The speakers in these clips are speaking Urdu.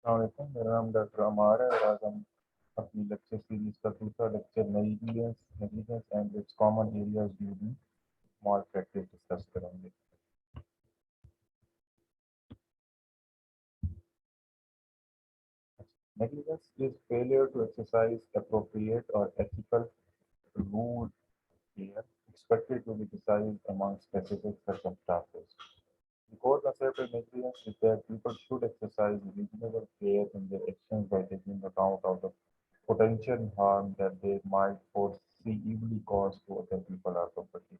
السلام علیکم، میرا نام ڈاکٹر عمار ہے اور آج ہم اپنی لیکچر سیریز کا دوسرا lecture negligence and its common areas during malpractice discuss کریں گے۔ Negligence is failure to exercise appropriate or ethical rule care expected to be decided among specific circumstances. The core concept of negligence is that people should exercise reasonable care in their actions by taking account of the potential harm that they might foreseeably cause to other people or property.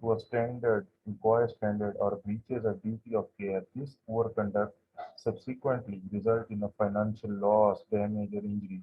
to a standard, required standard, or breaches a duty of care, this poor conduct subsequently result in a financial loss, damage or injury.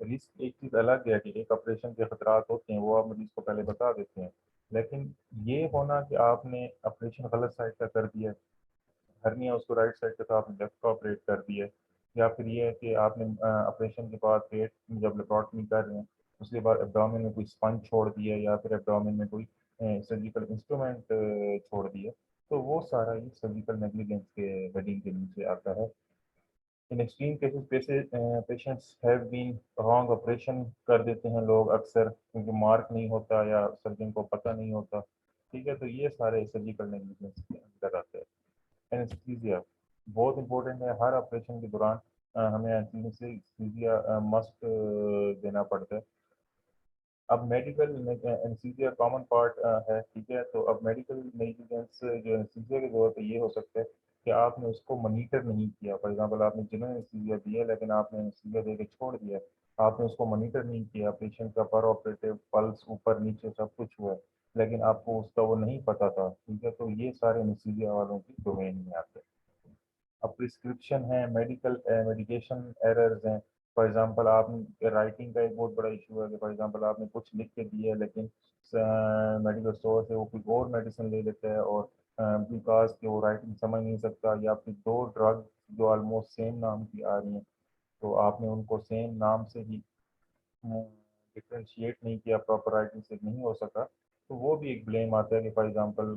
Risk ایک چیز الگ ہے کہ ایک آپریشن کے خطرات ہوتے ہیں وہ آپ مریض کو پہلے بتا دیتے ہیں، لیکن یہ ہونا کہ آپ نے آپریشن غلط سائڈ کا کر دیا، ہرنیا اس کو رائٹ سائڈ کا تھا آپ نے لیفٹ کا آپریٹ کر دیا، یا پھر یہ ہے کہ آپ نے آپریشن کے بعد پیٹ جب لیپارٹمی کر رہے ہیں اس کے بعد ایبڈومن میں کوئی اسپنج چھوڑ دیا یا پھر ایبڈومن میں کوئی سرجیکل انسٹرومنٹ چھوڑ دیا، تو وہ سارا یہ سرجیکل نیگلیجنس کے ہیڈنگ کے نیچے آتا ہے۔ In extreme cases patients have been wrong operation کر دیتے ہیں لوگ اکثر کیونکہ مارک نہیں ہوتا یا سرجن کو پتہ نہیں ہوتا، ٹھیک ہے، تو یہ سارے سرجیکل نیگلیجنس کے اندر آتے ہیں۔ اینستھیزیا بہت امپورٹنٹ ہے، ہر آپریشن کے دوران ہمیں اینستھیزیا مسٹ دینا پڑتا ہے۔ اب میڈیکل اینستھیزیا کامن پارٹ ہے، ٹھیک ہے، تو اب میڈیکل نیگلیجنس جو اینستھیزیا کے طور پہ یہ ہو سکتا ہے کہ آپ نے اس کو منیٹر نہیں کیا، فار ایگزامپل آپ نے جنرل اینستھیزیا دی ہے لیکن آپ نے اینستھیزیا دے کے چھوڑ دیا ہے، آپ نے اس کو منیٹر نہیں کیا، پیشنٹ کا پر آپریٹو پلس اوپر نیچے سب کچھ ہوا ہے لیکن آپ کو اس کا وہ نہیں پتہ تھا، ٹھیک ہے، تو یہ سارے اینستھیزیا والوں کی ڈومین میں آتے ہیں۔ اب پرسکرپشن ہیں، میڈیکل میڈیکیشن ایررز ہیں، فار ایگزامپل آپ رائٹنگ کا ایک بہت بڑا ایشو ہے کہ فار ایگزامپل آپ نے کچھ لکھ کے دیا ہے لیکن میڈیکل اسٹور سے وہ کوئی اور میڈیسن لے لیتا ہے اور بیکاز کہ وہ رائٹنگ سمجھ نہیں سکتا، یا پھر دو ڈرگ جو آلموسٹ سیم نام کی آ رہی ہیں تو آپ نے ان کو سیم نام سے ہی ڈفرینشیٹ نہیں کیا، پراپر رائٹنگ سے نہیں ہو سکا، تو وہ بھی ایک بلیم آتا ہے کہ فار ایگزامپل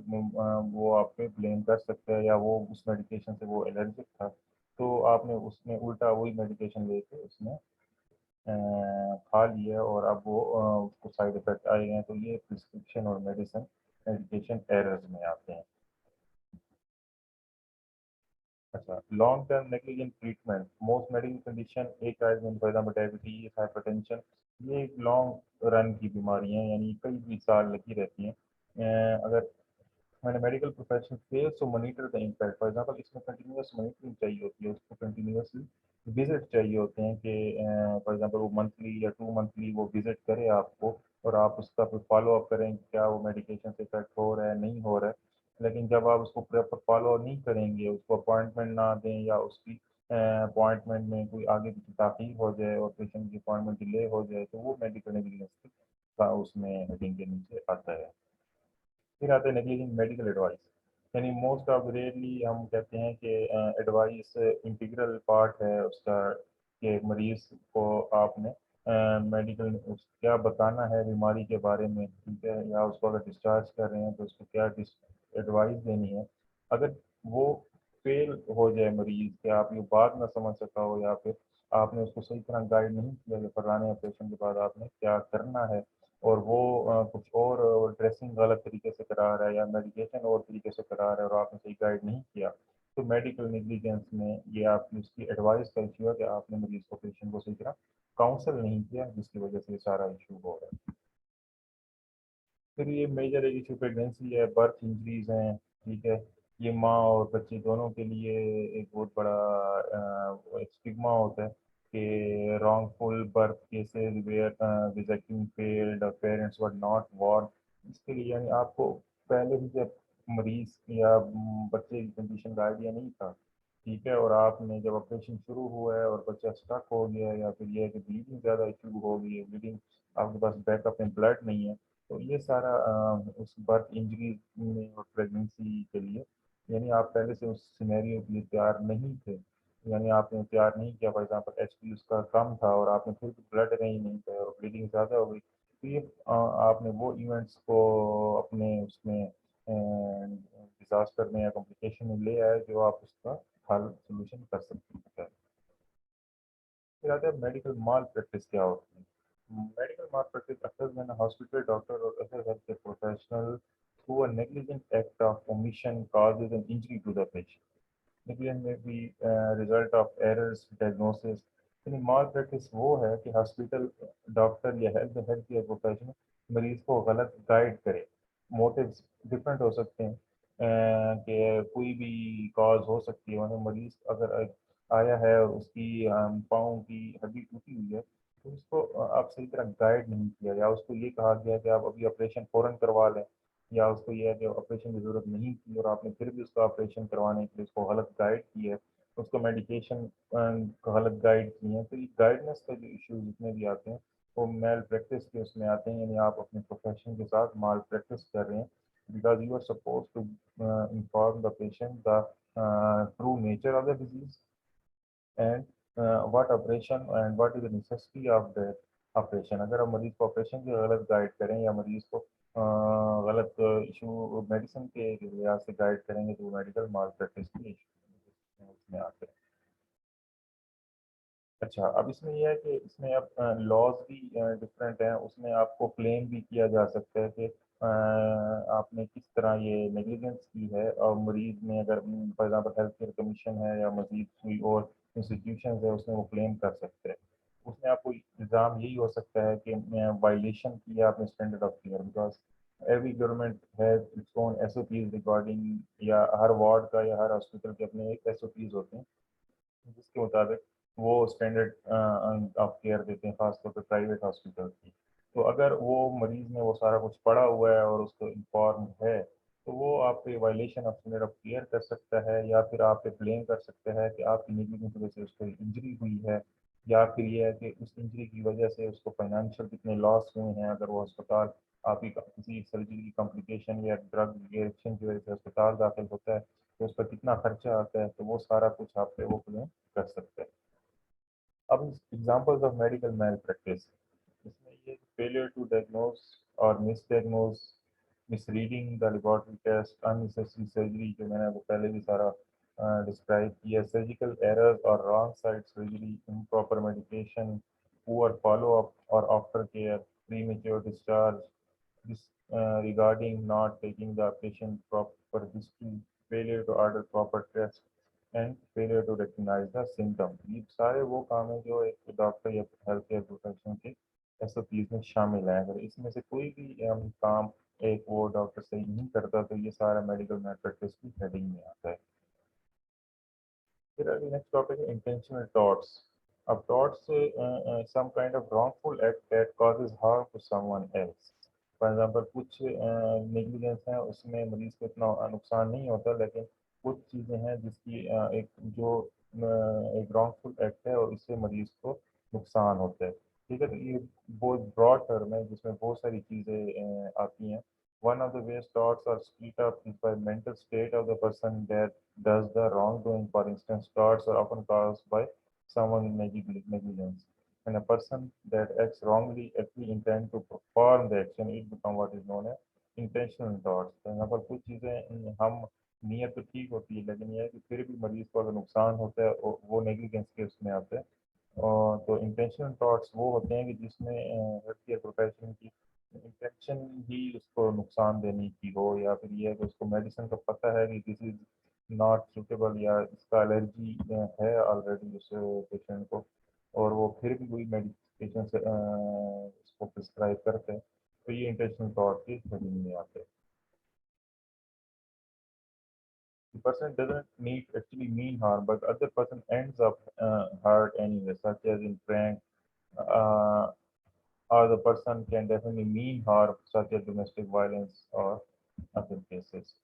وہ آپ پہ بلیم کر سکتا ہے، یا وہ اس میڈیکیشن سے وہ الرجک تھا تو آپ نے اس میں الٹا وہی میڈیکیشن لے کے اس میں کھا لیا اور اب وہ اس کو سائڈ افیکٹ آئے ہیں، تو یہ پرسکرپشن اور میڈیکیشن ایررز میں آتے ہیں۔ اچھا، long term negligent treatment most medical condition ایک for example diabetes, hypertension, یہ ایک لانگ رن کی بیماریاں ہیں، یعنی کئی 20 سال لگی رہتی ہیں۔ اگر medical professional fails to monitor the impact, for example اس میں کنٹینیوس مانیٹرنگ چاہیے ہوتی ہے، اس کو کنٹینیوسلی وزٹ چاہیے ہوتے ہیں کہ فار ایگزامپل وہ منتھلی یا 2 منتھلی وہ وزٹ کرے آپ کو اور آپ اس کا پھر فالو اپ کریں کہ کیا وہ میڈیکیشن سے افیکٹ ہو رہا ہے نہیں ہو رہا ہے، لیکن جب آپ اس کو پراپر فالو نہیں کریں گے، اس کو اپوائنٹمنٹ نہ دیں یا اس کی اپوائنٹمنٹ میں کوئی آگے کی تاخیر ہو جائے اور پیشنٹ کی اپوائنٹمنٹ ڈیلے ہو جائے تو وہ میڈیکل نیگلیجنس کا اس میں ہیڈنگ کے نیچے آتا ہے۔ پھر آتے ہیں نیگلیجنٹ میڈیکل ایڈوائس، یعنی موسٹ آف ریئرلی ہم کہتے ہیں کہ ایڈوائس انٹیگرل پارٹ ہے اس کا کہ مریض کو آپ نے میڈیکل کیا بتانا ہے بیماری کے بارے میں، ٹھیک ہے، یا اس کو اگر ڈسچارج کر رہے ہیں تو اس کو کیا ایڈوائس دینی ہے۔ اگر وہ فیل ہو جائے مریض کہ آپ یہ بات نہ سمجھ سکا ہو یا پھر آپ نے اس کو صحیح طرح گائیڈ نہیں کیا کہ فلانے آپریشن کے بعد آپ نے کیا کرنا ہے، اور وہ کچھ اور ڈریسنگ غلط طریقے سے کرا رہا ہے یا میڈیکیشن اور طریقے سے کرا رہا ہے اور آپ نے صحیح گائیڈ نہیں کیا، تو میڈیکل نیگلیجنس میں یہ آپ کی اس کی ایڈوائس کا ایشو ہے کہ آپ نے مریض کو پیشنٹ کو صحیح طرح کاؤنسل نہیں کیا، جس کی وجہ سے یہ سارا ایشو ہو رہا ہے۔ پھر یہ میجر ایشو پریگنینسی ہے، برتھ انجریز ہیں، ٹھیک ہے، یہ ماں اور بچے دونوں کے لیے ایک بہت بڑا اسٹگما ہوتا ہے کہ wrongful birth cases where visiting field parents were not warn, اس کے لیے یعنی آپ کو پہلے ہی جب مریض یا بچے کی کنڈیشن کا آئیڈیا نہیں تھا، ٹھیک ہے، اور آپ نے جب آپریشن شروع ہوا ہے اور بچہ اسٹک ہو گیا ہے یا پھر یہ ہے کہ بلیڈنگ زیادہ ایشو ہو گئی ہے، بلیڈنگ آپ کے پاس بیک اپ میں بلڈ نہیں ہے، تو یہ سارا اس برتھ انجری میں اور پریگنینسی کے لیے یعنی آپ پہلے سے اس سینیریو کے لیے تیار نہیں تھے، یعنی آپ نے تیار نہیں کیا، فار ایگزامپل ایچ پی اس کا کم تھا اور آپ نے پھر بھی بلڈ کہیں نہیں تھا اور بلیڈنگ زیادہ ہو گئی، تو یہ آپ نے وہ ایونٹس کو اپنے اس میں ڈیزاسٹر میں یا کمپلیکیشن میں لے آئے جو آپ اس کا حل سولوشن کر سکتے ہیں۔ پھر آتا ہے میڈیکل مال پریکٹس کیا ہوتی ہے۔ میڈیکل مال پریکٹس اکثر میں ہاسپٹل ڈاکٹر اور other health care professional through a negligent act of omission causes an injury to the patient. Negligence may be result of errors diagnosis. یعنی مال پریکٹس وہ ہے کہ ہاسپٹل ڈاکٹر یا ہیلتھ کیئر پروفیشنل مریض کو غلط گائیڈ کرے، موٹیوز ڈفرینٹ ہو سکتے ہیں کہ کوئی بھی کاز ہو سکتی ہے، مطلب مریض اگر آیا ہے اور اس کی پاؤں کی ہڈی ٹوٹی ہوئی ہے تو اس کو آپ صحیح طرح گائیڈ نہیں کیا، یا اس کو یہ کہا گیا کہ آپ ابھی آپریشن فوراً کروا لیں، یا اس کو یہ ہے کہ آپریشن کی ضرورت نہیں تھی اور آپ نے پھر بھی اس کا آپریشن کروانے کے لیے اس کو غلط گائیڈ کیا ہے، اس کو میڈیکیشن غلط گائیڈ کی ہیں. تو یہ گائیڈنس کا جو ایشو جتنے بھی آتے ہیں وہ میل پریکٹس کے اس میں آتے ہیں, یعنی آپ اپنے پروفیشن کے ساتھ مال پریکٹس کر رہے ہیں, because you are suppose to inform the patient the true nature of the disease and what operation and what is the necessity of the operation. اگر آپ مریض کو آپریشن کی غلط گائیڈ کریں یا مریض کو غلط ایشو میڈیسن کے لحاظ سے گائیڈ کریں گے تو وہ میڈیکل مال پریکٹس کی ایشو اس میں آتے ہیں. اچھا, اب اس میں یہ ہے کہ اس میں اب لاز بھی ڈفرینٹ ہیں. اس میں آپ کو کلیم بھی کیا جا سکتا ہے کہ آپ نے کس طرح یہ نیگلیجنس کی ہے, اور مریض میں اگر for example health care commission ہے یا مزید کوئی اور انسٹیٹیوشنز ہے اس میں وہ کلیم کر سکتے ہیں. اس میں آپ کو الزام یہی ہو سکتا ہے کہ وائلیشن کی ہے آپ نے standard of care, because every government has its own S O Ps regarding, یا ہر وارڈ کا یا ہر ہاسپٹل کے اپنے ایک ایس او پیز ہوتے ہیں جس کے مطابق وہ اسٹینڈرڈ آف کیئر دیتے ہیں, خاص طور پہ پرائیویٹ ہاسپٹل کی. تو اگر وہ مریض نے وہ سارا کچھ پڑھا ہوا ہے اور اس کو انفارم ہے تو وہ آپ پہ violation of standard of care کر سکتا ہے, یا پھر آپ پہ بلیم کر سکتا ہے کہ آپ کی نیگلیجنس کی وجہ سے اس کو انجری ہوئی ہے, یا پھر یہ ہے کہ اس انجری کی وجہ سے اس کو فائنینشیل کتنے لاس ہوئے ہیں. اگر وہ اسپتال آپ کی کسی سرجری کی کمپلیکیشن یا ڈرگ ریئیکشن کی وجہ سے اسپتال داخل ہوتا ہے تو اس پر کتنا خرچہ آتا ہے, تو وہ سارا کچھ آپ پہ وہ کلیم کر سکتے ہیں. اب examples of medical malpractice, اس میں یہ فیلئر ٹو ڈائگنوز اور misdiagnose, misreading the laboratory test, unnecessary surgery جو میں نے وہ پہلے بھی سارا ڈسکرائب کیا, سرجیکل ایررز اور wrong side surgery, improper medication, poor follow up اور after care, premature discharge, regarding not taking the patient proper history, failure to order proper tests and failure to recognize the symptom. یہ سارے وہ کام ہیں جو ایک ڈاکٹر یا ہیلتھ کیئر پروفیشن کے ایس او پیز میں شامل ہیں. اگر اس میں سے کوئی بھی کام ایک وہ ڈاکٹر صحیح نہیں کرتا تو یہ سارا میڈیکل میل پریکٹس کی ہیڈنگ میں آتا ہے. پھر ابھی نیکسٹ ٹاپک ہے انٹینشنل ٹاٹس. اب torts some kind of wrongful act that causes harm to someone else. For example کچھ نیگلیجنس ہیں اس میں مریض کو اتنا نقصان نہیں ہوتا, لیکن کچھ چیزیں ہیں جس کی ایک جو ایک رانگ فل ایکٹ ہے اور اس سے مریض کو نقصان ہوتا ہے. ٹھیک ہے, تو یہ بہت براڈ ٹرم ہے جس میں بہت ساری چیزیں آتی ہیں. One of the ways thoughts are split up is by mental state of the person that does the wrongdoing. For instance, thoughts are often caused by someone in negligence. When a person that acts wrongly actually intend to perform the action, it becomes what is known as intentional thoughts. For example, کچھ چیزیں ہم نیت تو ٹھیک ہوتی ہے لیکن یہ ہے کہ پھر بھی مریض کو اگر نقصان ہوتا ہے وہ نیگلیجنس کے اس میں آتا ہے. تو انٹینشنل تھاٹس وہ ہوتے ہیں کہ جس میں ہیلتھ کیئر پروفیشن کی انٹینشن ہی اس کو نقصان دینے کی ہو, یا پھر یہ ہے کہ اس کو میڈیسن کا پتہ ہے کہ دس از ناٹ سوٹیبل یا اس کا الرجی ہے آلریڈی اس پیشنٹ کو, اور وہ پھر بھی کوئی میڈیکیشن سے اس کو پرسکرائب کرتے ہیں, تو یہ انٹینشنل تھاٹ کی ہیڈنگ میں آتے ہیں. The person doesn't need actually mean harm, but other person ends up hurt anyway, such as in prank, uh, or the person can definitely mean harm, such as domestic violence or other cases.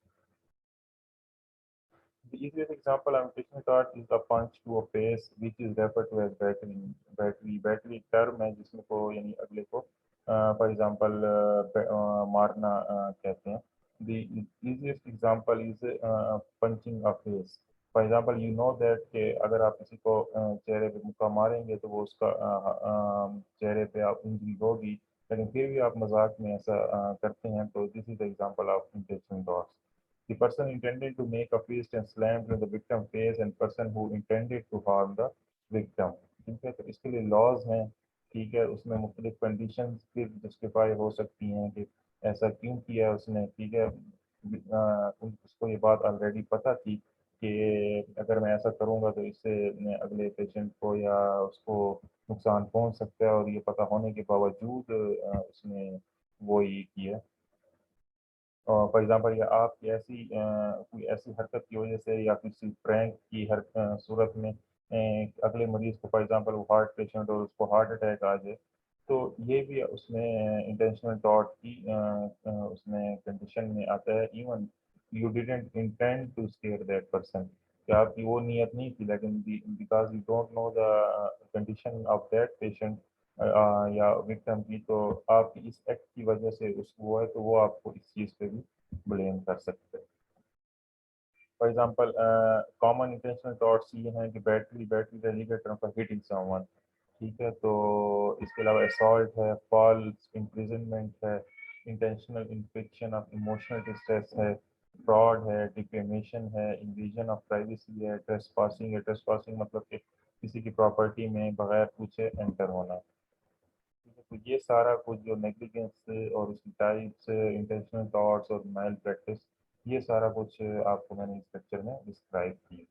The easiest example I'm taking thought is the punch to a face, which is referred to as battering. Battery term ہے جس میں کو یعنی اگلے کو فار ایگزامپل مارنا کہتے ہیں. The easiest example is punching a face. For example, you know that کہ اگر آپ کسی کو چہرے پہ مکہ ماریں گے تو وہ اس کا چہرے پہ آپ انجری ہوگی, لیکن پھر بھی آپ مذاق میں ایسا کرتے ہیں, تو this is the example of intentional thoughts. The person intended to make a fist and slam to the victim face, and person who intended to harm the victim. ٹھیک ہے, تو اس کے لیے لاز ہیں. ٹھیک ہے, اس میں مختلف کنڈیشنز پھر جسٹیفائی ہو سکتی ہیں کہ ایسا کیوں کیا اس نے. ٹھیک ہے, اس کو یہ بات آلریڈی پتہ تھی کہ اگر میں ایسا کروں گا تو اس سے اگلے پیشنٹ کو یا اس کو نقصان پہنچ سکتا ہے, اور یہ پتہ ہونے کے باوجود اس نے وہ یہ کیا. فار ایگزامپل یا آپ کی ایسی کوئی ایسی حرکت کی وجہ سے یا کسی پرینک کی صورت میں اگلے مریض کو فار ایگزامپل وہ ہارٹ پیشنٹ اور اس کو ہارٹ اٹیک آ جائے, تو یہ بھی اس میں انٹینشنل تھاٹ کی اس میں کنڈیشن میں آتا ہے. Even you didn't intend to scare that person, کہ آپ کی وہ نیت نہیں تھی، لیکن because you don't know the condition of that patient یا وکٹم کی، تو آپ کی اس ایکٹ کی وجہ سے اس وہ ہے، تو وہ آپ کو اس چیز پہ بھی بلیم کر سکتے ہیں. For example common intentional thoughts یہ ہیں کہ بیٹری ریلیگیٹر پر ہٹنگ سم ون، ٹھیک ہے. تو اس کے علاوہ اسالٹ ہے، فالس امپریزنمنٹ ہے، intentional infection of emotional distress ہے، فراڈ ہے، ڈیفیمیشن ہے، انویژن آف پرائیویسی ہے، ٹریس پاسنگ ہے. ٹریس پاسنگ مطلب کہ کسی کی پراپرٹی میں بغیر پوچھے انٹر ہونا. تو یہ سارا کچھ جو نیگلیجنس سے اور اس کی ٹائپس، انٹینشنل تھاٹس اور مائل پریکٹس، یہ سارا کچھ آپ کو میں نے اس لیکچر میں ڈسکرائب کیا.